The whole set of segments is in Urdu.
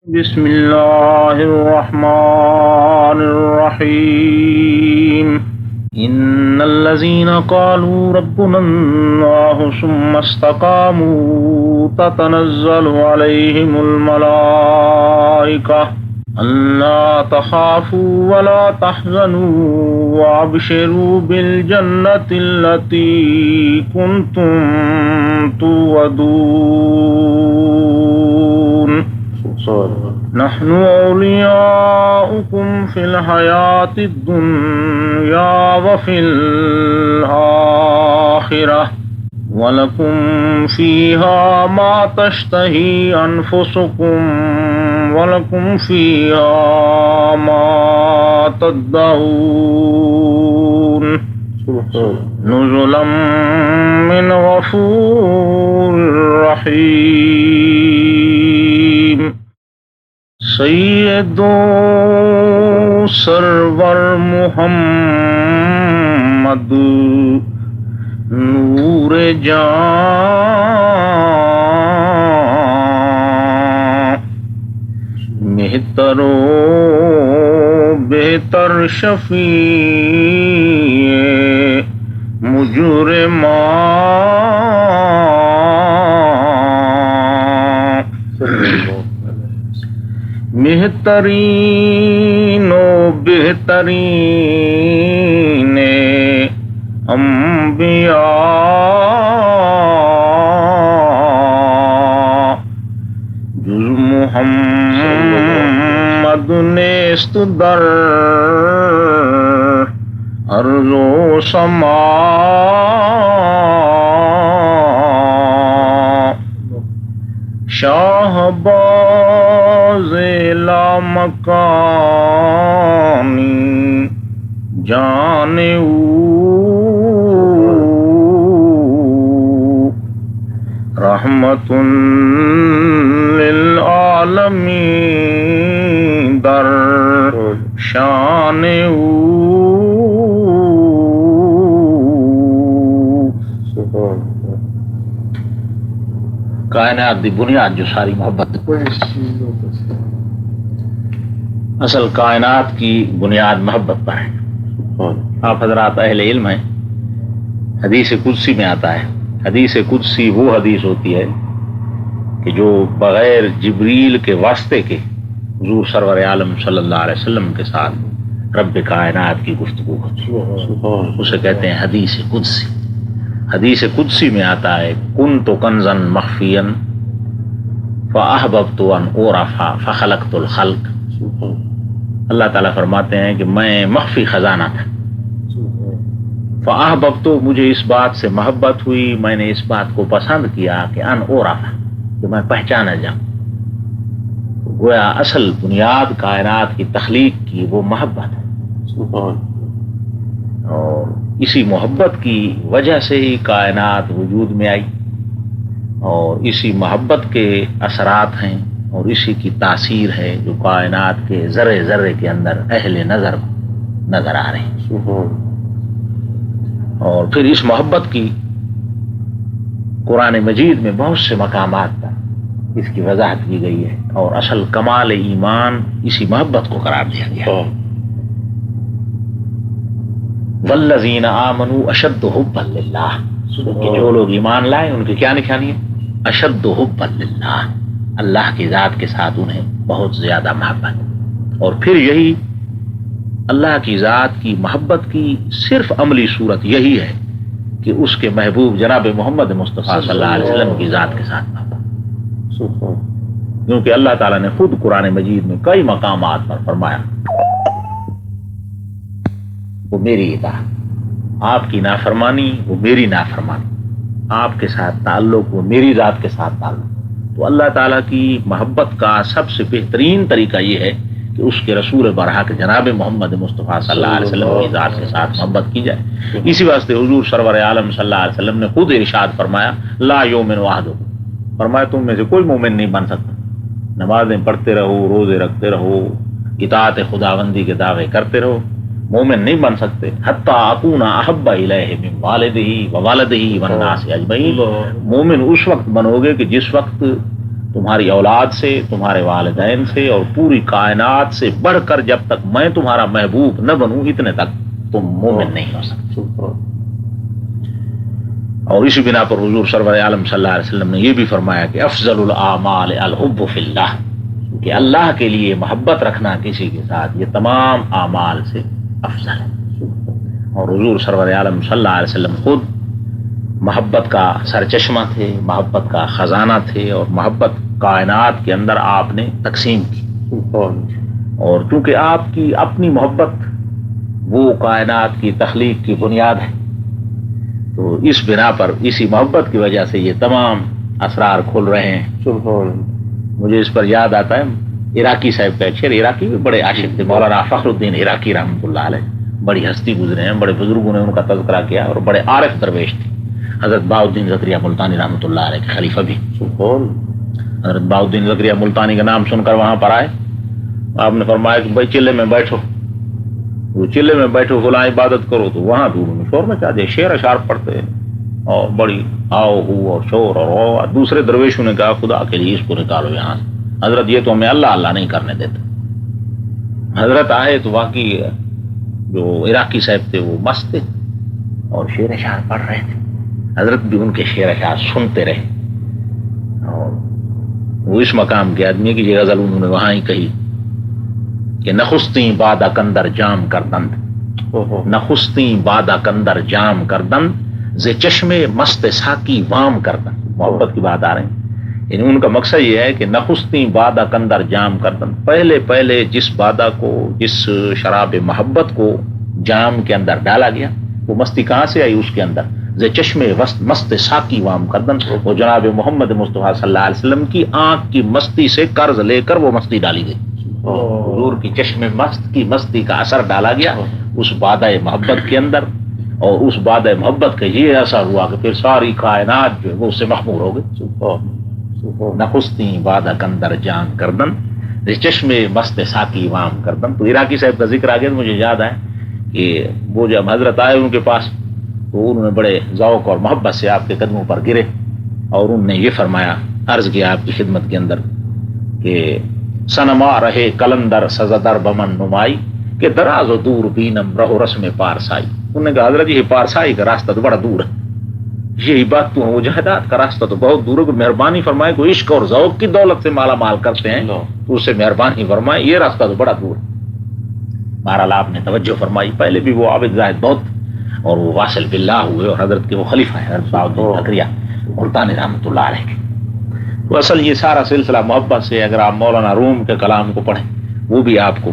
بسم الله الرحمن الرحيم إن الذين قالوا ربنا الله ثم استقاموا تتنزل عليهم الملائكة ألا تخافوا ولا تحزنوا وأبشروا بالجنة التي كنتم توعدون نحن أولياؤكم في الحياة الدنيا وفي الآخرة ولكم فيها ما تشتهي أنفسكم ولكم فيها ما تدعون نزلا من غفور رحيم سید و سرور محمد نور جان مہتر و بہتر شفیع مجرمان بہترین و بہترین انبیاء جز محمد نیست در ارض و سما شاہباز لامکانی جان او رحمت للعالمین در شان او کائنات دی بنیاد جو ساری محبت، اصل کائنات کی بنیاد محبت پر ہے۔ آپ حضرات اہل علم ہیں، حدیث قدسی میں آتا ہے، حدیث قدسی وہ حدیث ہوتی ہے کہ جو بغیر جبریل کے واسطے کے حضور سرور عالم صلی اللہ علیہ وسلم کے ساتھ رب کائنات کی گفتگو ہوتی ہے، اسے کہتے ہیں حدیث قدسی۔ حدیث قدسی میں آتا ہے کنت کنزا مخفیا فاحببت ان اعرف فخلقت الخلق۔ اللہ تعالیٰ فرماتے ہیں کہ میں مخفی خزانہ تھا، فاحببت مجھے اس بات سے محبت ہوئی، میں نے اس بات کو پسند کیا کہ ان اعرف کہ میں پہچانا جاؤں۔ گویا اصل بنیاد کائنات کی تخلیق کی وہ محبت ہے، اور اسی محبت کی وجہ سے ہی کائنات وجود میں آئی، اور اسی محبت کے اثرات ہیں اور اسی کی تاثیر ہے جو کائنات کے ذرے ذرے کے اندر اہل نظر نظر آ رہے ہیں۔ اور پھر اس محبت کی قرآن مجید میں بہت سے مقامات پر اس کی وضاحت کی گئی ہے، اور اصل کمال ایمان اسی محبت کو قرار دیا گیا ہے۔ والذین آمنوا اشد حبا للہ، کہ جو لوگ ایمان لائے ان کی کیا نشانی ہے؟ اشد حبا للہ، اللہ کی ذات کے ساتھ انہیں بہت زیادہ محبت۔ اور پھر یہی اللہ کی ذات کی محبت کی صرف عملی صورت یہی ہے کہ اس کے محبوب جناب محمد مصطفیٰ صلی اللہ علیہ وسلم کی ذات کے ساتھ محبت، کیونکہ اللہ تعالیٰ نے خود قرآن مجید میں کئی مقامات پر فرمایا وہ میری اطاعت، آپ کی نافرمانی وہ میری نافرمانی، آپ کے ساتھ تعلق وہ میری ذات کے ساتھ تعلق۔ تو اللہ تعالیٰ کی محبت کا سب سے بہترین طریقہ یہ ہے کہ اس کے رسول برحق جناب محمد مصطفیٰ صلی اللہ علیہ وسلم کی ذات کے ساتھ محبت کی جائے۔ اسی واسطے حضور سرور عالم صلی اللہ علیہ وسلم نے خود ارشاد فرمایا لا یؤمن احدکم، فرمایا تم میں سے کوئی مومن نہیں بن سکتا، نمازیں پڑھتے رہو، روزے رکھتے رہو، اطاعت خداوندی کے دعوے کرتے رہو، مومن نہیں بن سکتے حتی اکون احب الیہ من والدہ ووالدہ والناس اجمعین۔ مومن اس وقت بنو گے کہ جس وقت تم تمہاری اولاد سے، تمہارے والدین سے اور پوری کائنات سے بڑھ کر جب تک میں تمہارا محبوب نہ بنوں اتنے تک تم مومن نہیں ہو سکتے۔ اور اسی بنا پر حضور سرور عالم صلی اللہ علیہ وسلم نے یہ بھی فرمایا کہ افضل الاعمال الحب فی اللہ، کہ اللہ کے لیے محبت رکھنا کسی کے ساتھ یہ تمام اعمال سے افضل ہے۔ اور حضور سرور عالم صلی اللہ علیہ وسلم خود محبت کا سرچشمہ تھے، محبت کا خزانہ تھے، اور محبت کائنات کے اندر آپ نے تقسیم کی۔ اور چونکہ آپ کی اپنی محبت وہ کائنات کی تخلیق کی بنیاد ہے، تو اس بنا پر اسی محبت کی وجہ سے یہ تمام اسرار کھل رہے ہیں۔ مجھے اس پر یاد آتا ہے عراقی صاحب کا ایک شعر، عراقی بھی بڑے عاشق تھے، مولانا فخر الدین عراقی رحمۃ اللہ علیہ، بڑی ہستی گزرے ہیں، بڑے بزرگوں نے ان کا تذکرہ کیا اور بڑے عارف درویش تھے۔ حضرت بہاؤالدین زکریا ملتانی رحمۃ اللہ علیہ کے خلیفہ بھی، حضرت بہاؤالدین زکریا ملتانی کا نام سن کر وہاں پر آئے، آپ نے فرمایا کہ بھائی چلے میں بیٹھو، وہ چلے میں بیٹھو فلاں عبادت کرو، تو وہاں دور میں شور مچا دیا، شعر اشعار پڑھتے ہیں اور بڑی آؤ ہو اور شور اور دوسرے درویشوں نے کہا خدا کے لیے اس کو نکالو یہاں سے، حضرت یہ تو ہمیں اللہ اللہ نہیں کرنے دیتا۔ حضرت آئے تو واقعی جو عراقی صاحب تھے وہ مست تھے اور شعر اشعار پڑھ رہے تھے، حضرت بھی ان کے شعر اشعار سنتے رہے، اور وہ اس مقام کے آدمی کی یہ غزل انہوں نے وہاں ہی کہی کہ نخستیں بادہ کندر جام کردند، نخستیں بادہ کندر جام کردند ز چشمے مست ساکی وام کردند۔ محبت کی بات آ رہی ہے، یعنی ان کا مقصد یہ ہے کہ نخستیں بادہ کندر جام کردند، پہلے پہلے جس بادہ کو، جس شراب محبت کو جام کے اندر ڈالا گیا، وہ مستی کہاں سے آئی؟ اس کے اندر ز چشمے مست ساکی وام کردن، وہ جناب محمد مصطفیٰ صلی اللہ علیہ وسلم کی آنکھ کی مستی سے قرض لے کر وہ مستی ڈالی گئی، حضور کی چشمے مست کی مستی کا اثر ڈالا گیا اس بادہ محبت کے اندر، اور اس بادہ محبت کا یہ اثر ہوا کہ پھر ساری کائنات جو ہے وہ اس سے مخمور ہو گئی۔ نخستیں بادہ کندر جام کردن ز چشمے مست ساکی وام کردن۔ تو عراقی صاحب کا ذکر آ گیا تو مجھے یاد آیا کہ وہ جب حضرت آئے ان کے پاس تو انہوں نے بڑے ذوق اور محبت سے آپ کے قدموں پر گرے اور انہوں نے یہ فرمایا، عرض کیا آپ کی خدمت کے اندر کہ سنما رہے کلندر سزدر بمن نمائی کہ دراز و دور بینم رہو رسم پارسائی۔ انہوں نے کہا حضرت یہ پارسائی کا راستہ تو بڑا دور ہے، یہ عبادت و مجاہدات کا راستہ تو بہت دور ہے، مہربانی فرمائے کوئی عشق اور ذوق کی دولت سے مالا مال کرتے ہیں تو اس سے مہربانی فرمائے، یہ راستہ تو بڑا دور ہے۔ بہرحال آپ نے توجہ فرمائی، پہلے بھی وہ عابد زاہد بہت اور وہ واصل باللہ ہوئے، اور حضرت کے وہ خلیفہ ہیں حضرت بہاؤالدین زکریا ملتانی رحمۃ اللہ علیہ کے۔ تو اصل یہ سارا سلسلہ محبت سے، اگر آپ مولانا روم کے کلام کو پڑھیں وہ بھی آپ کو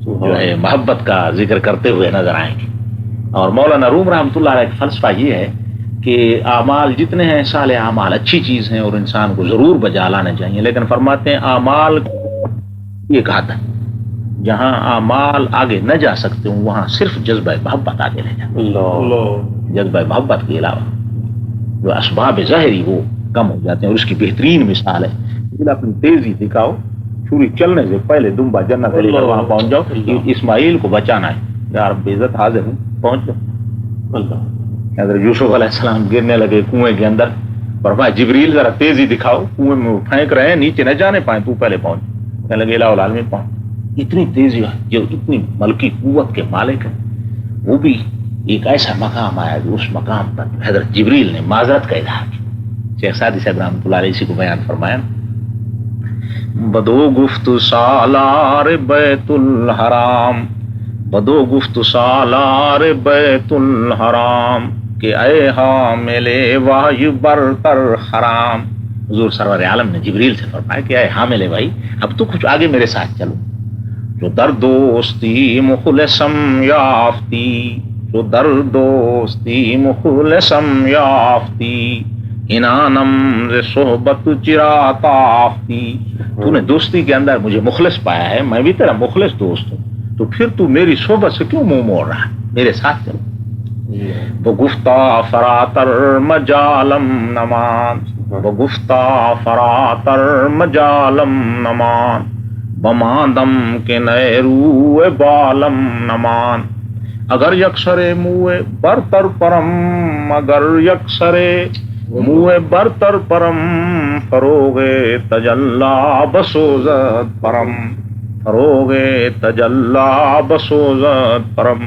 جو ہے محبت کا ذکر کرتے ہوئے نظر آئیں گے۔ اور مولانا روم رحمۃ اللہ علیہ کا فلسفہ یہ ہے کہ اعمال جتنے ہیں صالح اعمال اچھی چیز ہیں اور انسان کو ضرور بجا لانے چاہیے، لیکن فرماتے ہیں اعمال یہ کہا تھا جہاں اعمال آگے نہ جا سکتے ہوں وہاں صرف جذبہ محبت آگے لے جاتا، جذبہ محبت کے علاوہ جو اسباب ظاہری وہ کم ہو جاتے ہیں۔ اور اس کی بہترین مثال ہے اپنی تیزی دکھاؤ، چھری چلنے سے پہلے دمبا جنت علی کر وہاں پہنچ جاؤ، اسماعیل کو بچانا ہے، یار بے عزت حاضر ہوں پہنچ جاؤ۔ حضرت یوسف علیہ السلام گرنے لگے کنویں کے اندر، فرمایا جبریل ذرا تیزی دکھاؤ، کنویں میں پھینک رہے ہیں نیچے نہ جانے پائیں، تو پہلے پہنچ۔ کہنے لگے الہ العالمین پہنچ۔ اتنی تیزی ہے جو اتنی ملکی قوت کے مالک ہے، وہ بھی ایک ایسا مقام آیا کہ اس مقام پر حضرت جبریل نے معذرت کا اظہار کیا۔ شیخ سعدی صاحب رحمۃ اللہ علیہ اسی کو بیان فرمایا، بدو گفت سالار بیت الحرام، بدو گفت سالار بیت الحرام کہ اے حامل وحی برتر حرام۔ حضور سرور عالم نے جبریل سے فرمایا کہ اے حامل وحی اب تو کچھ آگے میرے ساتھ چلو، جو در دوستی مخلصم یافتی، جو در دوستی مخلصم یافتی، انانم ز صحبت چرا تافتی۔ تو نے دوستی کے اندر مجھے مخلص پایا ہے، میں بھی تیرا مخلص دوست ہوں، تو پھر تو میری صحبت سے کیوں منہ موڑ رہا ہے؟ میرے ساتھ چلو۔ وہ گفتہ فراتر مجالم نمان، وہ گفتہ فراتر مجالم نمان، بماندم کے نئے روئے بالم نمان، اگر یکسرے موئے برتر پرم، اگر یکسرے منہ برتر پرم فروغ تجلا بسوزت پرم فروغ تجلا بسوزت پرم.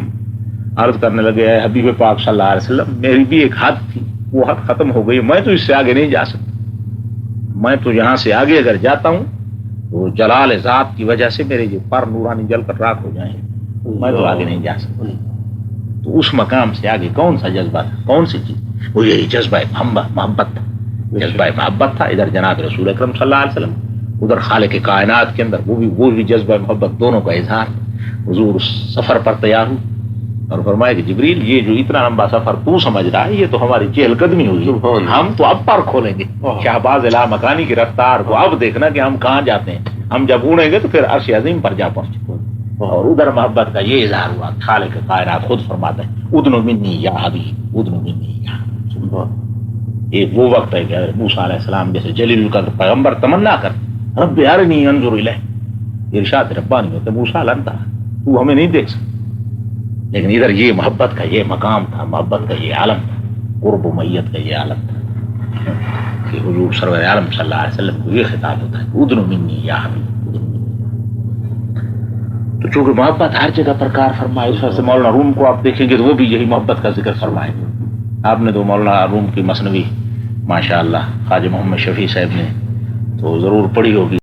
عرض کرنے لگے اے حبیب پاک صلی اللہ علیہ وسلم میری بھی ایک حد تھی، وہ حد ختم ہو گئی، میں تو اس سے آگے نہیں جا سکتا. میں تو یہاں سے آگے اگر جاتا ہوں تو جلال ذات کی وجہ سے میرے یہ پر نورانی جل کر راکھ ہو جائیں، میں تو آگے نہیں جا سکتا. تو اس مقام سے آگے کون سا جذبہ تھا، کون سی چیز؟ وہ یہی جذبہ محبت تھا. جذبہ محبت تھا. ادھر جناب رسول اکرم صلی اللہ علیہ وسلم، ادھر خالق کائنات کے اندر وہ بھی جذبہ محبت، دونوں کا اظہار. حضور سفر پر تیار ہو اور فرمایا کہ جبریل یہ جو اتنا لمبا سفر تو سمجھ رہا ہے یہ تو ہماری چہل قدمی ہوئی، ہم تو اب پر کھولیں گے. شہباز لا مکانی کی رفتار کو اب دیکھنا کہ ہم کہاں جاتے ہیں. ہم جب اڑیں گے تو پھر عرش عظیم پر جا پہنچے. اور ادھر محبت کا یہ اظہار ہوا. خالق کائنات خود فرماتا ہے ادنو منی یا حبیب ادنو منی یا حبیب. ایک وہ وقت ہے کہ موسیٰ علیہ السلام جیسے جلیل القدر پیغمبر تمنا کر رب ارنی انظر الیک، ارشاد ربانی ہوتا ہے موسیٰ لن ترا، تو ہمیں نہیں دیکھ سکتا. لیکن ادھر یہ محبت کا یہ مقام تھا، محبت کا یہ عالم تھا، قرب و میت کا یہ عالم تھا کہ حضور سرور عالم صلی اللہ علیہ وسلم کو یہ خطاب ہوتا ہے ادنو منی یا حبیب. تو چونکہ محبت ہر جگہ پر کار فرمائے، اس وجہ سے مولانا روم کو آپ دیکھیں گے تو وہ بھی یہی محبت کا ذکر فرمائے. آپ نے تو مولانا روم کی مثنوی ماشاء اللہ خواجہ محمد شفیع صاحب نے تو ضرور پڑھی ہوگی.